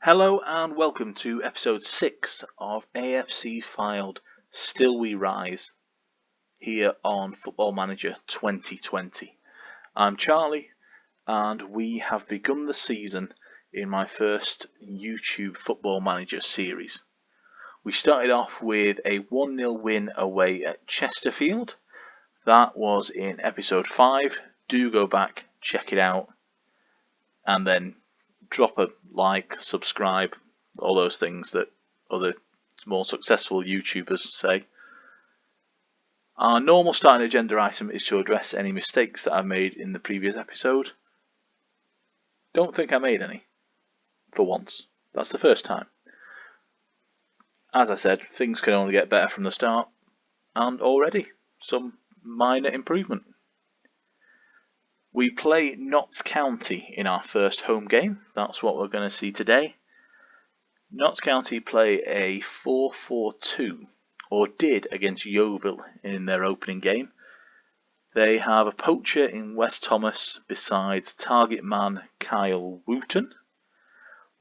Hello and welcome to episode 6 of AFC Fylde, Still We Rise, here on Football Manager 2020. I'm Charlie and we have begun the season in my first YouTube Football Manager series. We started off with a 1-0 win away at Chesterfield. That was in episode 5. Do go back, check it out, and then drop a like, subscribe, all those things that other more successful YouTubers say. Our normal starting agenda item is to address any mistakes that I've made in the previous episode. Don't think I made any, for once. That's the first time. As I said, things can only get better from the start, and already some minor improvement. We play Notts County in our first home game. That's what we're going to see today. Notts County play a 4-4-2, or did against Yeovil in their opening game. They have a poacher in Wes Thomas besides target man Kyle Wooten.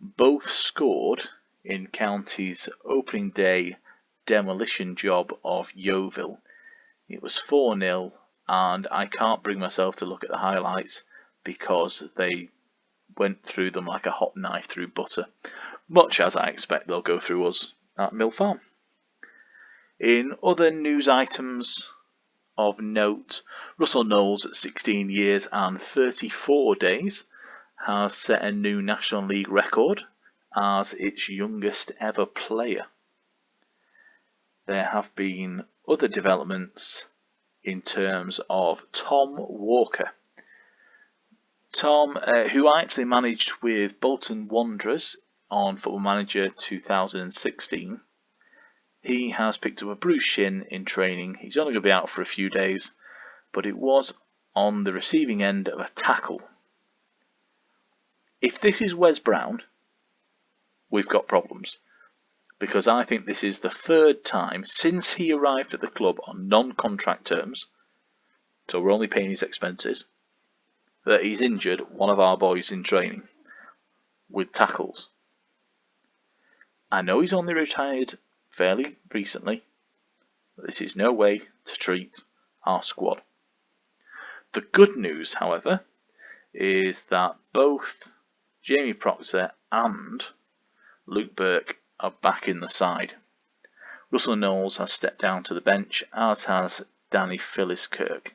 Both scored in County's opening day demolition job of Yeovil. It was 4-0. And I can't bring myself to look at the highlights because they went through them like a hot knife through butter, much as I expect they'll go through us at Mill Farm. In other news items of note, Russell Knowles at 16 years and 34 days has set a new National League record as its youngest ever player. There have been other developments in terms of Tom Walker. Tom, who I actually managed with Bolton Wanderers on Football Manager 2016, he has picked up a bruised shin in training. He's only going to be out for a few days, but it was on the receiving end of a tackle. If this is Wes Brown, we've got problems, because I think this is the third time since he arrived at the club on non-contract terms, so we're only paying his expenses, that he's injured one of our boys in training with tackles. I know he's only retired fairly recently, but this is no way to treat our squad. The good news, however, is that both Jamie Proctor and Luke Burke are back in the side. Russell Knowles has stepped down to the bench, as has Danny Philliskirk.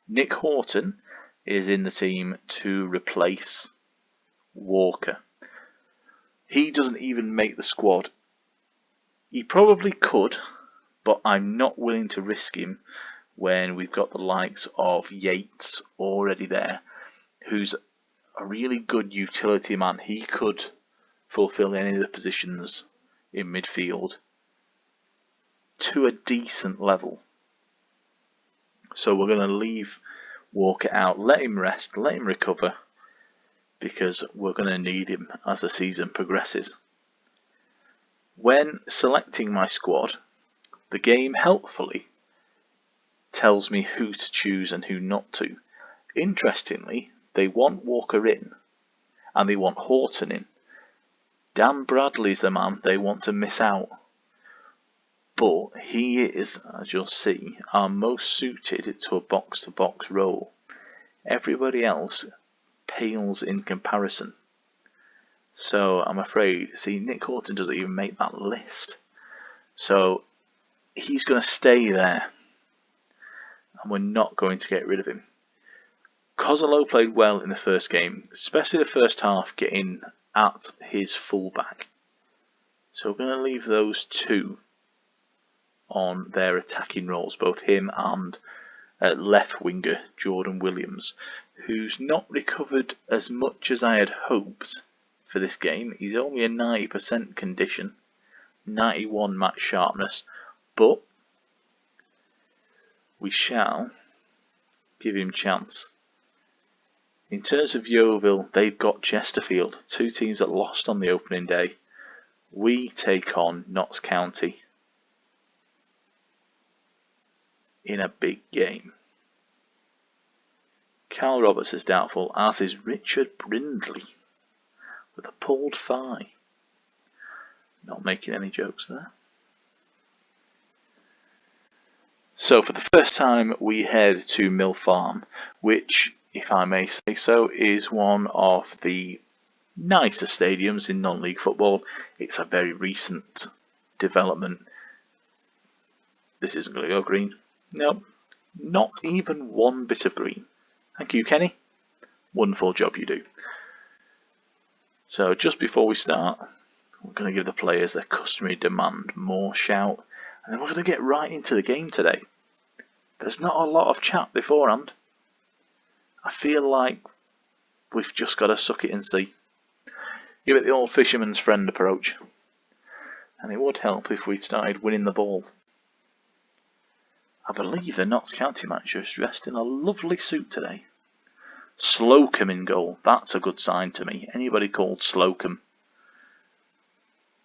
Nick Horton is in the team to replace Walker. He doesn't even make the squad. He probably could, but I'm not willing to risk him when we've got the likes of Yates already there, who's a really good utility man. He could fulfill any of the positions in midfield to a decent level. So we're going to leave Walker out, let him rest, let him recover, because we're going to need him as the season progresses. When selecting my squad, the game helpfully tells me who to choose and who not to. Interestingly, they want Walker in and they want Horton in. Dan Bradley's the man they want to miss out. But he is, as you'll see, our most suited to a box-to-box role. Everybody else pales in comparison. So I'm afraid, Nick Horton doesn't even make that list. So he's going to stay there. And we're not going to get rid of him. Kozolo played well in the first game, especially the first half, getting at his fullback. So we're going to leave those two on their attacking roles, both him and left winger Jordan Williams, who's not recovered as much as I had hoped for this game. He's only a 90% condition, 91 match sharpness, but we shall give him chance. In terms of Yeovil, they've got Chesterfield, two teams that lost on the opening day. We take on Notts County in a big game. Cal Roberts is doubtful, as is Richard Brindley. with a pulled thigh. Not making any jokes there. So for the first time we head to Mill Farm, which, if I may say so, is one of the nicer stadiums in non-league football. It's a very recent development. This isn't going to go green. Nope, not even one bit of green. Thank you, Kenny. Wonderful job you do. So just before we start, we're going to give the players their customary demand, more shout, and then we're going to get right into the game today. There's not a lot of chat beforehand. I feel like we've just got to suck it and see. Give it the old fisherman's friend approach. And it would help if we started winning the ball. I believe the Notts County manager is dressed in a lovely suit today. Slocum in goal. That's a good sign to me. Anybody called Slocum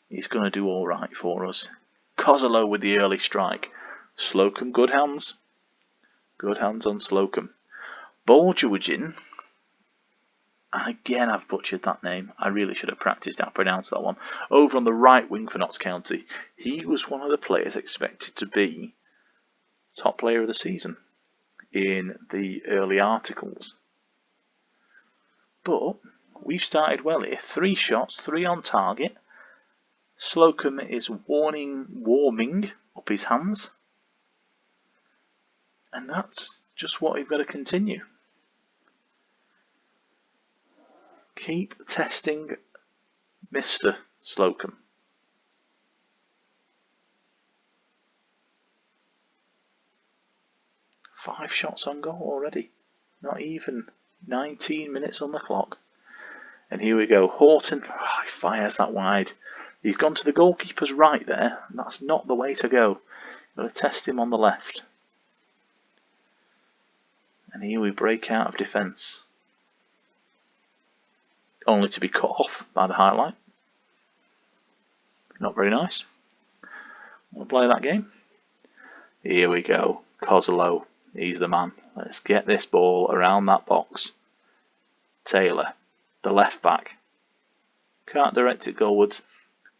is going to do all right for us. Kozolo with the early strike. Slocum, good hands. Good hands on Slocum. Boljewicin. Again, I've butchered that name. I really should have practiced how to pronounce that one. Over on the right wing for Notts County. He was one of the players expected to be top player of the season in the early articles. But we've started well here. 3 shots, 3 on target. Slocum is warming up his hands. And that's just what we've got to continue. Keep testing Mr. Slocum. Five shots on goal already. Not even 19 minutes on the clock. And here we go. Horton he fires that wide. He's gone to the goalkeeper's right there. And that's not the way to go. Got to test him on the left. And here we break out of defence. Only to be cut off by the highlight. Not very nice. We'll play that game. Here we go. Kozolo. He's the man. Let's get this ball around that box. Taylor, the left back. Can't direct it goalwards.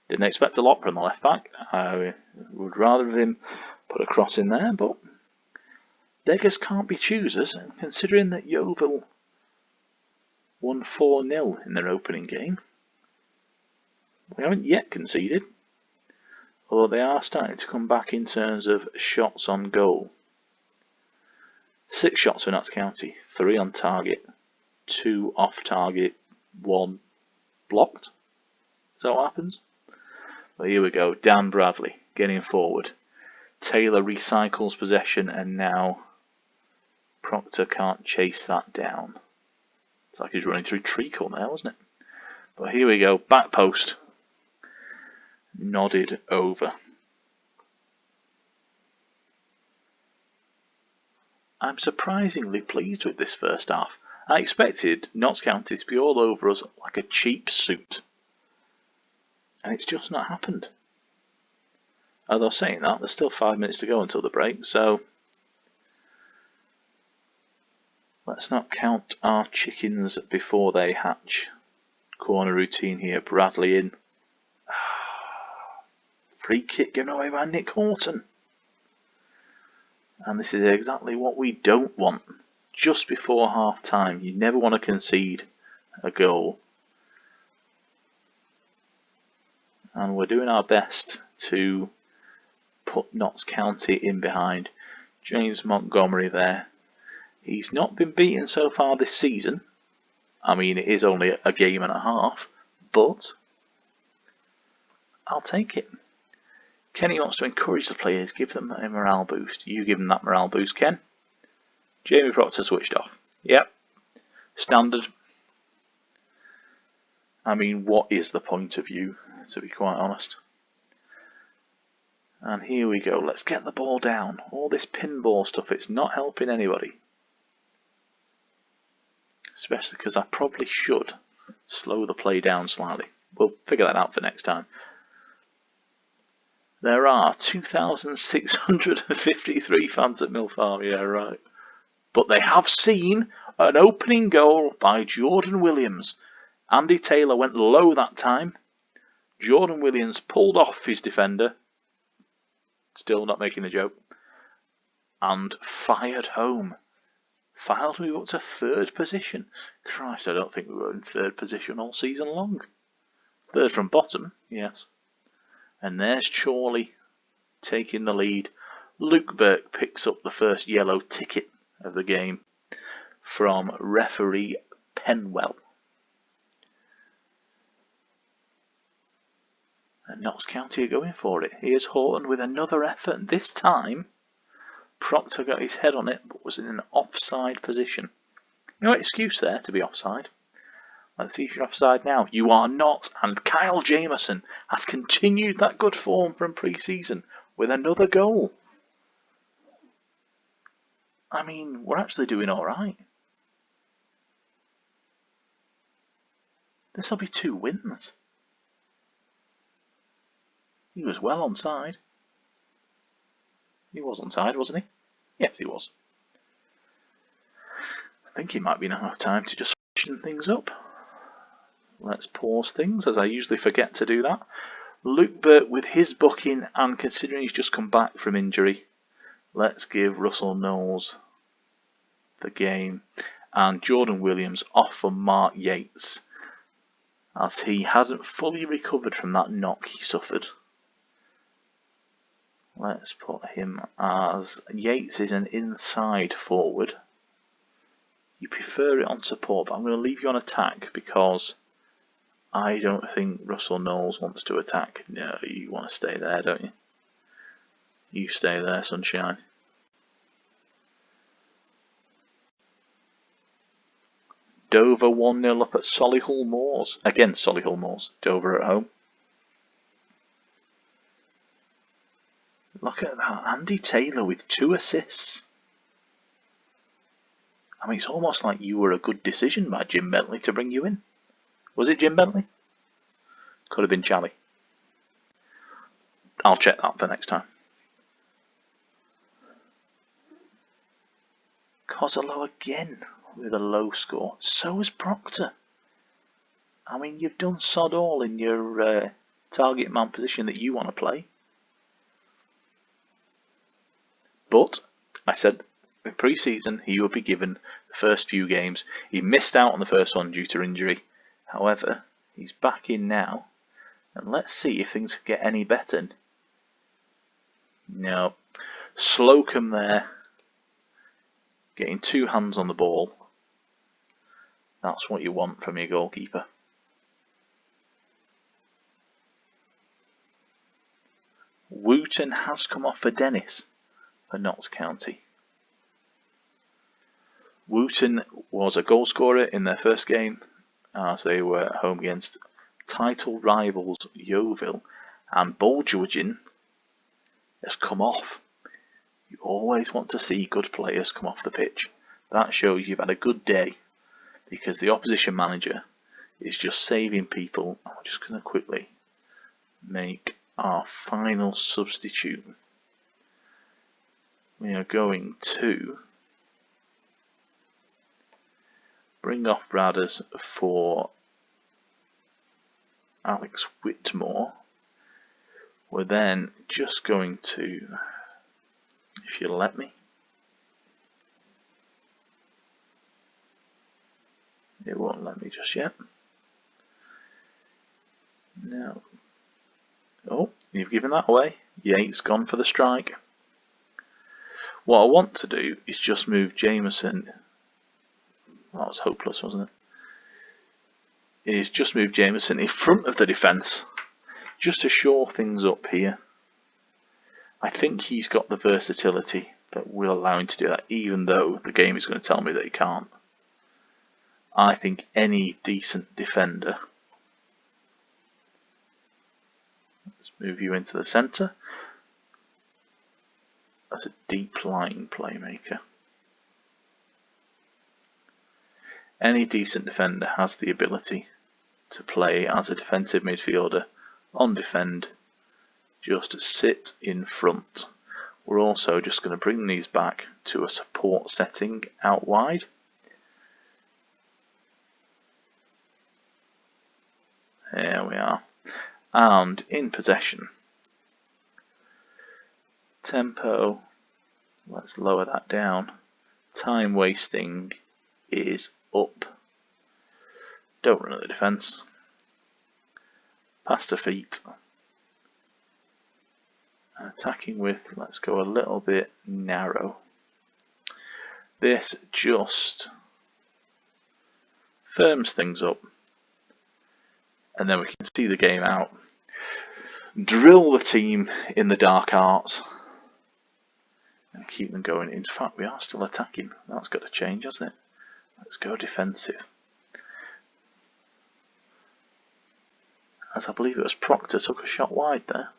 Didn't expect a lot from the left back. I would rather have him put a cross in there, but beggars can't be choosers. And considering that Yeovil won 4-0 in their opening game, we haven't yet conceded. Although they are starting to come back in terms of shots on goal. 6 shots for Notts County, 3 on target, 2 off target, 1 blocked. Is that what happens? Well, here we go. Dan Bradley getting forward. Taylor recycles possession, and now Proctor can't chase that down. It's like he's running through treacle there, wasn't it? But here we go. Back post. Nodded over. I'm surprisingly pleased with this first half. I expected Notts County to be all over us like a cheap suit. And it's just not happened. Although saying that, there's still 5 minutes to go until the break, so let's not count our chickens before they hatch. Corner routine here, Bradley in. Free kick given away by Nick Horton. And this is exactly what we don't want. Just before half time, you never want to concede a goal. And we're doing our best to put Notts County in behind. James Montgomery there. He's not been beaten so far this season. I mean, it is only a game and a half, but I'll take it. Kenny wants to encourage the players, give them a morale boost. You give them that morale boost, Ken. Jamie Proctor switched off. Yep. Standard. I mean, what is the point of you, to be quite honest? And here we go. Let's get the ball down. All this pinball stuff, it's not helping anybody. Especially because I probably should slow the play down slightly. We'll figure that out for next time. There are 2,653 fans at Mill Farm, yeah, right. But they have seen an opening goal by Jordan Williams. Andy Taylor went low that time. Jordan Williams pulled off his defender. Still not making a joke. And fired home. Fylde move up to third position. Christ, I don't think we were in third position all season long. Third from bottom, yes. And there's Chorley taking the lead. Luke Burke picks up the first yellow ticket of the game from referee Penwell. And Notts County are going for it. Here's Horton with another effort. This time, Proctor got his head on it, but was in an offside position. No excuse there to be offside. Let's see if you're offside now. You are not. And Kyle Jameson has continued that good form from pre-season with another goal. I mean, we're actually doing alright. This will be 2 wins. He was well onside. He was onside, wasn't he? Yes, he was. I think it might be now time to just freshen things up. Let's pause things, as I usually forget to do that. Luke Burke with his booking, and considering he's just come back from injury, let's give Russell Knowles the game. And Jordan Williams off for Mark Yates, as he hadn't fully recovered from that knock he suffered. Let's put him as Yates is an inside forward. You prefer it on support, but I'm going to leave you on attack because I don't think Russell Knowles wants to attack. No, you want to stay there, don't you? You stay there, sunshine. Dover 1-0 up at Solihull Moors. Against Solihull Moors. Dover at home. Look at that. Andy Taylor with 2 assists. I mean, it's almost like you were a good decision by Jim Bentley to bring you in. Was it Jim Bentley? Could have been Charlie. I'll check that for next time. Kozolo again with a low score. So has Proctor. I mean, you've done sod all in your target man position that you want to play. But I said in pre-season he would be given the first few games. He missed out on the first one due to injury. However, he's back in now. And let's see if things get any better. No. Slocum there. Getting 2 hands on the ball. That's what you want from your goalkeeper. Wooten has come off for Dennis for Notts County. Wooten was a goal scorer in their first game as they were at home against title rivals Yeovil, and Bolgewigen has come off. You always want to see good players come off the pitch. That shows you've had a good day, because the opposition manager is just saving people. I'm just going to quickly make our final substitute. We are going to bring off Bradders for Alex Whitmore. We're then just going to, if you'll let me, it won't let me just yet. No. Oh, you've given that away. Yates gone for the strike. What I want to do is just move Jameson. That was hopeless, wasn't it? Is just move Jameson in front of the defence, just to shore things up here. I think he's got the versatility that will allow him to do that, even though the game is going to tell me that he can't. I think any decent defender. Let's move you into the centre. That's a deep lying playmaker. Any decent defender has the ability to play as a defensive midfielder on defend, just to sit in front. We're also just going to bring these back to a support setting out wide. There we are. And in possession. Tempo, let's lower that down. Time wasting is up. Don't run at the defence. Pass to feet. Attacking width, let's go a little bit narrow. This just firms things up. And then we can see the game out. Drill the team in the dark arts. And keep them going. In fact, we are still attacking. That's got to change, hasn't it? Let's go defensive. As I believe it was Proctor took a shot wide there.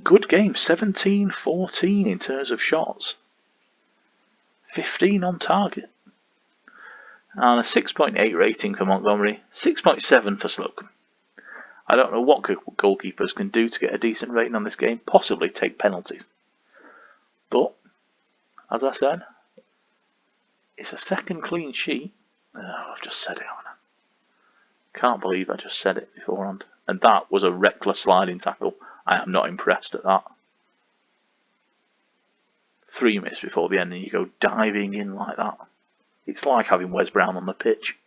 Good game, 17-14 in terms of shots. 15 on target. And a 6.8 rating for Montgomery, 6.7 for Slocum. I don't know what goalkeepers can do to get a decent rating on this game, possibly take penalties. But, as I said, it's a second clean sheet. Oh, I've just said it, haven't I? Can't believe I just said it beforehand. And that was a reckless sliding tackle. I am not impressed at that. 3 minutes before the end and you go diving in like that. It's like having Wes Brown on the pitch.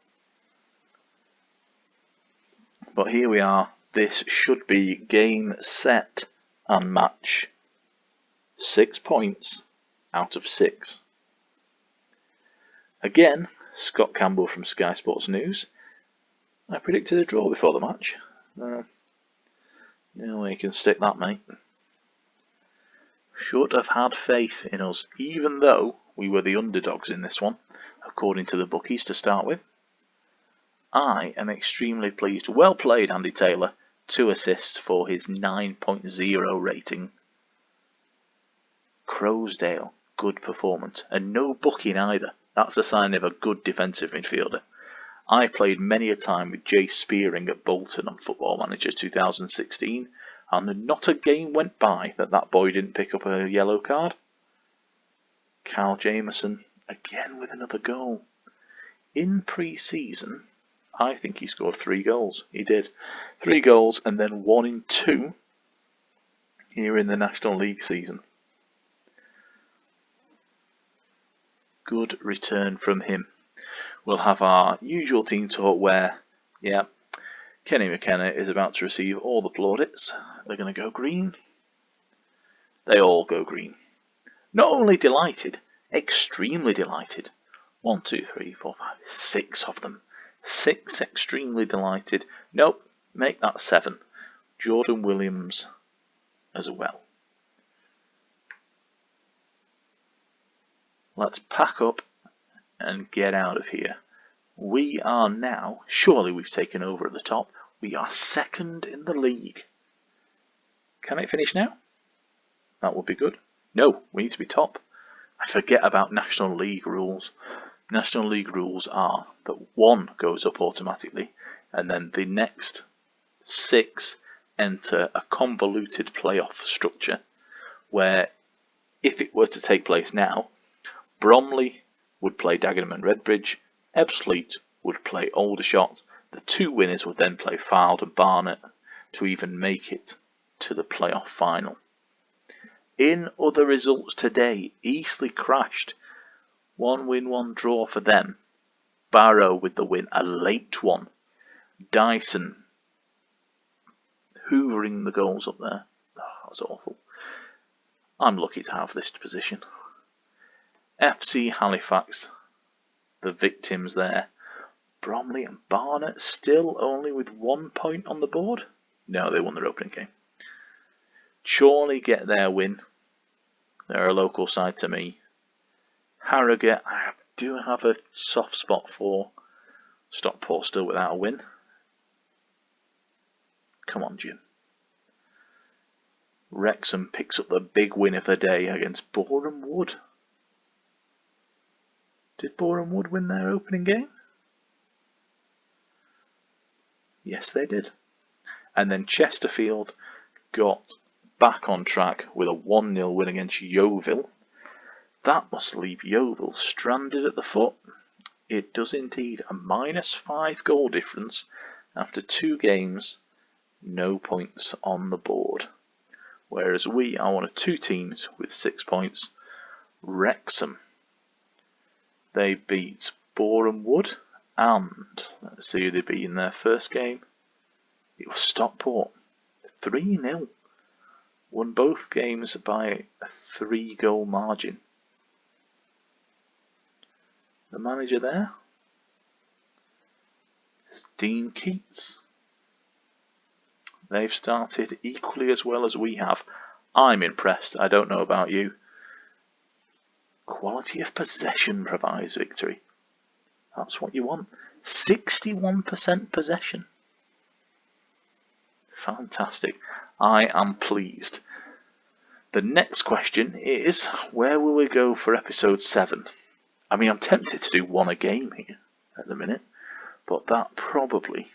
But here we are. This should be game, set and match. 6 points out of 6. Again, Scott Campbell from Sky Sports News. I predicted a draw before the match. No way you can stick that, mate. Should have had faith in us, even though we were the underdogs in this one, according to the bookies to start with. I am extremely pleased. Well played, Andy Taylor. 2 assists for his 9.0 rating. Crowsdale, good performance. And no booking either. That's a sign of a good defensive midfielder. I played many a time with Jay Spearing at Bolton on Football Manager 2016, and not a game went by that boy didn't pick up a yellow card. Carl Jameson, again with another goal. In pre-season, I think he scored 3 goals. He did. 3 goals and then 1 in 2 here in the National League season. Good return from him. We'll have our usual team talk where, Kenny McKenna is about to receive all the plaudits. They're going to go green. They all go green. Not only delighted, extremely delighted. 1, 2, 3, 4, 5, 6 of them. 6 extremely delighted. Nope, make that 7. Jordan Williams as well. Let's pack up and get out of here. We are now, surely we've taken over at the top, we are 2nd in the league. Can it finish now? That would be good. No, we need to be top. I forget about National League rules. National League rules are that 1 goes up automatically and then the next 6 enter a convoluted playoff structure where if it were to take place now, Bromley would play Dagenham and Redbridge, Ebbsfleet would play Aldershot, the 2 winners would then play Fylde and Barnet to even make it to the playoff final. In other results today, Eastleigh crashed. 1 win, 1 draw for them. Barrow with the win, a late one. Dyson hoovering the goals up there. Oh, that's awful. I'm lucky to have this position. FC Halifax, the victims there. Bromley and Barnet still only with 1 point on the board. No, they won their opening game. Chorley get their win. They're a local side to me. Harrogate, I do have a soft spot for. Stockport still without a win. Come on, Jim. Wrexham picks up the big win of the day against Boreham Wood. Did Boreham Wood win their opening game? Yes, they did. And then Chesterfield got back on track with a 1-0 win against Yeovil. That must leave Yeovil stranded at the foot. It does indeed. A -5 goal difference After 2 games, no points on the board. Whereas we are one of 2 teams with 6 points. Wrexham. They beat Boreham Wood, and let's see who they beat in their first game. It was Stockport. 3-0. Won both games by a 3-goal margin. The manager there is Dean Keats. They've started equally as well as we have. I'm impressed. I don't know about you. Quality of possession provides victory. That's what you want. 61% possession. Fantastic. I am pleased. The next question is, where will we go for episode 7? I mean, I'm tempted to do 1 a game here at the minute, but that probably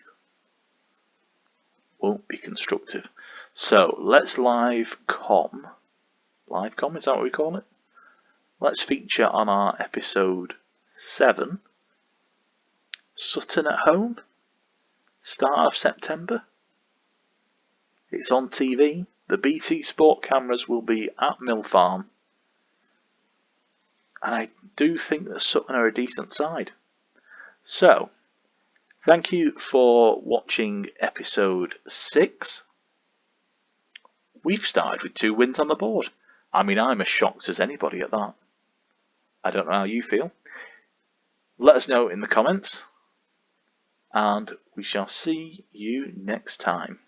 won't be constructive. So let's live com, is that what we call it? Let's feature on our episode 7, Sutton at home, start of September. It's on TV. The BT Sport cameras will be at Mill Farm. And I do think that Sutton are a decent side. So, thank you for watching episode 6. We've started with 2 wins on the board. I mean, I'm as shocked as anybody at that. I don't know how you feel. Let us know in the comments. And we shall see you next time.